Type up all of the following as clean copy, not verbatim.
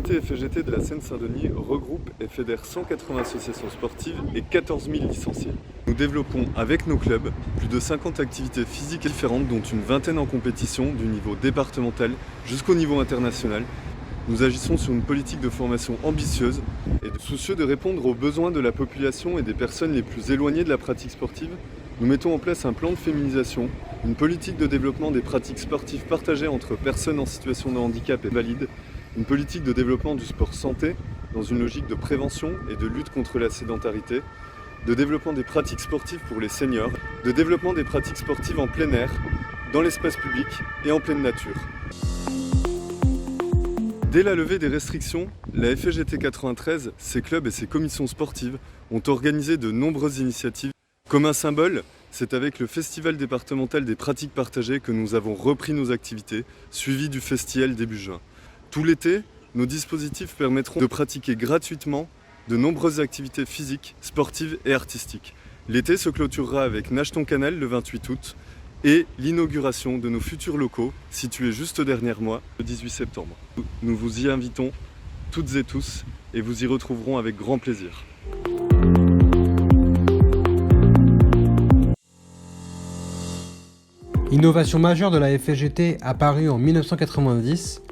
comité FGT de la Seine-Saint-Denis regroupe et fédère 180 associations sportives et 14 000 licenciés. Nous développons avec nos clubs plus de 50 activités physiques différentes, dont une vingtaine en compétition du niveau départemental jusqu'au niveau international. Nous agissons sur une politique de formation ambitieuse et soucieux de répondre aux besoins de la population et des personnes les plus éloignées de la pratique sportive. Nous mettons en place un plan de féminisation, une politique de développement des pratiques sportives partagées entre personnes en situation de handicap et valides, une politique de développement du sport santé dans une logique de prévention et de lutte contre la sédentarité, de développement des pratiques sportives pour les seniors, de développement des pratiques sportives en plein air, dans l'espace public et en pleine nature. Dès la levée des restrictions, la FGT 93, ses clubs et ses commissions sportives ont organisé de nombreuses initiatives. Comme un symbole, c'est avec le Festival départemental des pratiques partagées que nous avons repris nos activités, suivi du festival début juin. Tout l'été, nos dispositifs permettront de pratiquer gratuitement de nombreuses activités physiques, sportives et artistiques. L'été se clôturera avec Nage ton canal le 28 août et l'inauguration de nos futurs locaux, situés juste derrière moi, le 18 septembre. Nous vous y invitons toutes et tous et vous y retrouverons avec grand plaisir. Innovation majeure de la FGT apparue en 1990,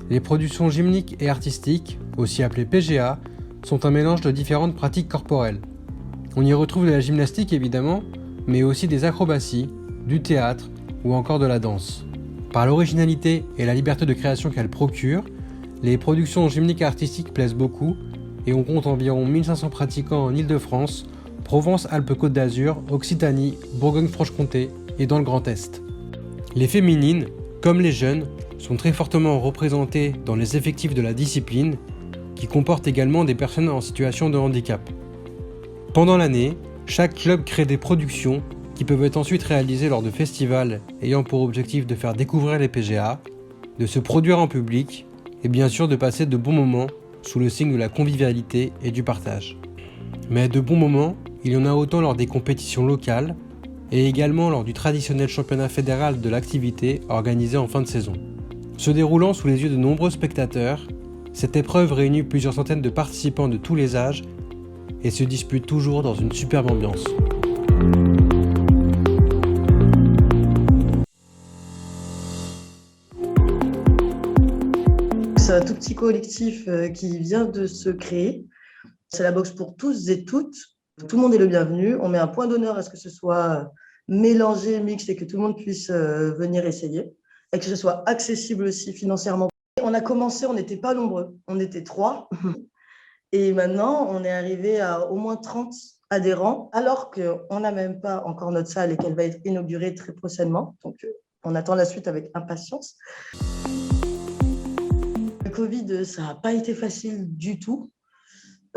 les productions gymniques et artistiques, aussi appelées PGA, sont un mélange de différentes pratiques corporelles. On y retrouve de la gymnastique évidemment, mais aussi des acrobaties, du théâtre ou encore de la danse. Par l'originalité et la liberté de création qu'elles procurent, les productions gymniques et artistiques plaisent beaucoup et on compte environ 1500 pratiquants en Île-de-France, Provence, Alpes-Côte d'Azur, Occitanie, Bourgogne-Franche-Comté et dans le Grand Est. Les féminines, comme les jeunes, sont très fortement représentées dans les effectifs de la discipline, qui comporte également des personnes en situation de handicap. Pendant l'année, chaque club crée des productions qui peuvent être ensuite réalisées lors de festivals ayant pour objectif de faire découvrir les PGA, de se produire en public et bien sûr de passer de bons moments sous le signe de la convivialité et du partage. Mais de bons moments, il y en a autant lors des compétitions locales et également lors du traditionnel championnat fédéral de l'activité organisé en fin de saison. Se déroulant sous les yeux de nombreux spectateurs, cette épreuve réunit plusieurs centaines de participants de tous les âges et se dispute toujours dans une superbe ambiance. C'est un tout petit collectif qui vient de se créer. C'est la boxe pour tous et toutes. Tout le monde est le bienvenu. On met un point d'honneur à ce que ce soit mélangé, mixte et que tout le monde puisse venir essayer et que ce soit accessible aussi financièrement. On a commencé, on n'était pas nombreux, on était 3 et maintenant on est arrivé à au moins 30 adhérents alors qu'on n'a même pas encore notre salle et qu'elle va être inaugurée très prochainement. Donc on attend la suite avec impatience. Le Covid, ça n'a pas été facile du tout.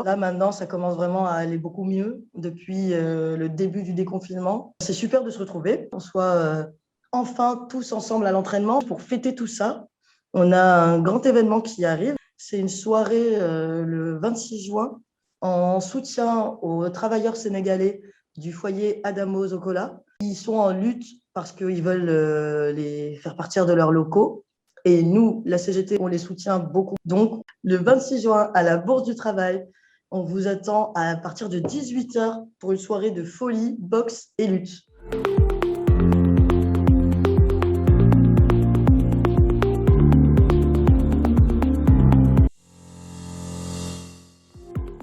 Là, maintenant, ça commence vraiment à aller beaucoup mieux depuis le début du déconfinement. C'est super de se retrouver, qu'on soit enfin tous ensemble à l'entraînement pour fêter tout ça. On a un grand événement qui arrive. C'est une soirée le 26 juin en soutien aux travailleurs sénégalais du foyer Adamo Zocola. Ils sont en lutte parce qu'ils veulent les faire partir de leurs locaux. Et nous, la CGT, on les soutient beaucoup. Donc, le 26 juin, à la Bourse du Travail, on vous attend à partir de 18h pour une soirée de folie, boxe et lutte.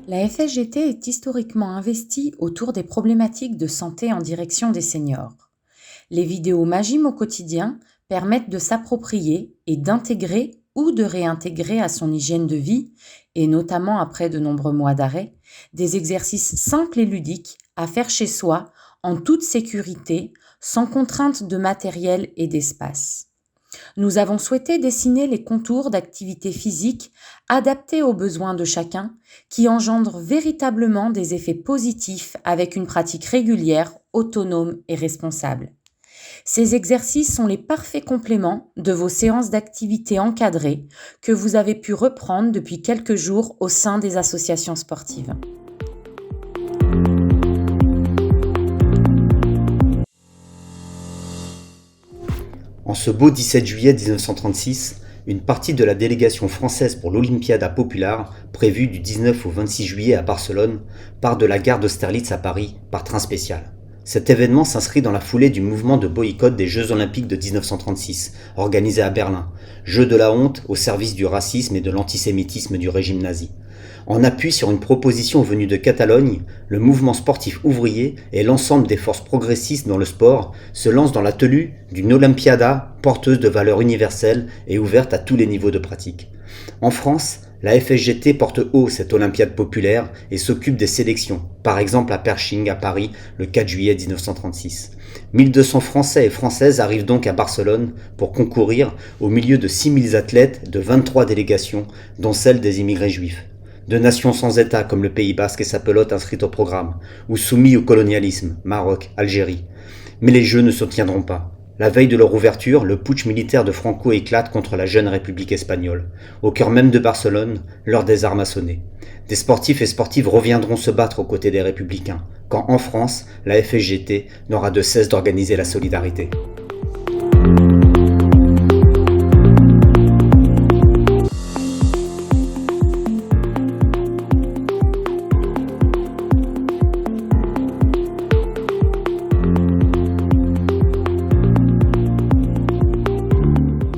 La FSGT est historiquement investie autour des problématiques de santé en direction des seniors. Les vidéos Magim au quotidien permettent de s'approprier et d'intégrer ou de réintégrer à son hygiène de vie, et notamment après de nombreux mois d'arrêt, des exercices simples et ludiques à faire chez soi en toute sécurité, sans contrainte de matériel et d'espace. Nous avons souhaité dessiner les contours d'activités physiques adaptées aux besoins de chacun, qui engendrent véritablement des effets positifs avec une pratique régulière, autonome et responsable. Ces exercices sont les parfaits compléments de vos séances d'activité encadrées que vous avez pu reprendre depuis quelques jours au sein des associations sportives. En ce beau 17 juillet 1936, une partie de la délégation française pour l'Olympiada Popular, prévue du 19 au 26 juillet à Barcelone, part de la gare d'Austerlitz à Paris par train spécial. Cet événement s'inscrit dans la foulée du mouvement de boycott des Jeux Olympiques de 1936, organisé à Berlin, jeu de la honte au service du racisme et de l'antisémitisme du régime nazi. En appui sur une proposition venue de Catalogne, le mouvement sportif ouvrier et l'ensemble des forces progressistes dans le sport se lancent dans la tenue d'une Olympiada porteuse de valeurs universelles et ouverte à tous les niveaux de pratique. En France, la FSGT porte haut cette Olympiade populaire et s'occupe des sélections, par exemple à Pershing à Paris le 4 juillet 1936. 1200 Français et Françaises arrivent donc à Barcelone pour concourir au milieu de 6000 athlètes de 23 délégations, dont celle des immigrés juifs. De nations sans État comme le Pays Basque et sa pelote inscrite au programme, ou soumis au colonialisme, Maroc, Algérie. Mais les Jeux ne se tiendront pas. La veille de leur ouverture, le putsch militaire de Franco éclate contre la jeune République espagnole. Au cœur même de Barcelone, l'heure des armes a sonné. Des sportifs et sportives reviendront se battre aux côtés des républicains, quand en France, la FSGT n'aura de cesse d'organiser la solidarité.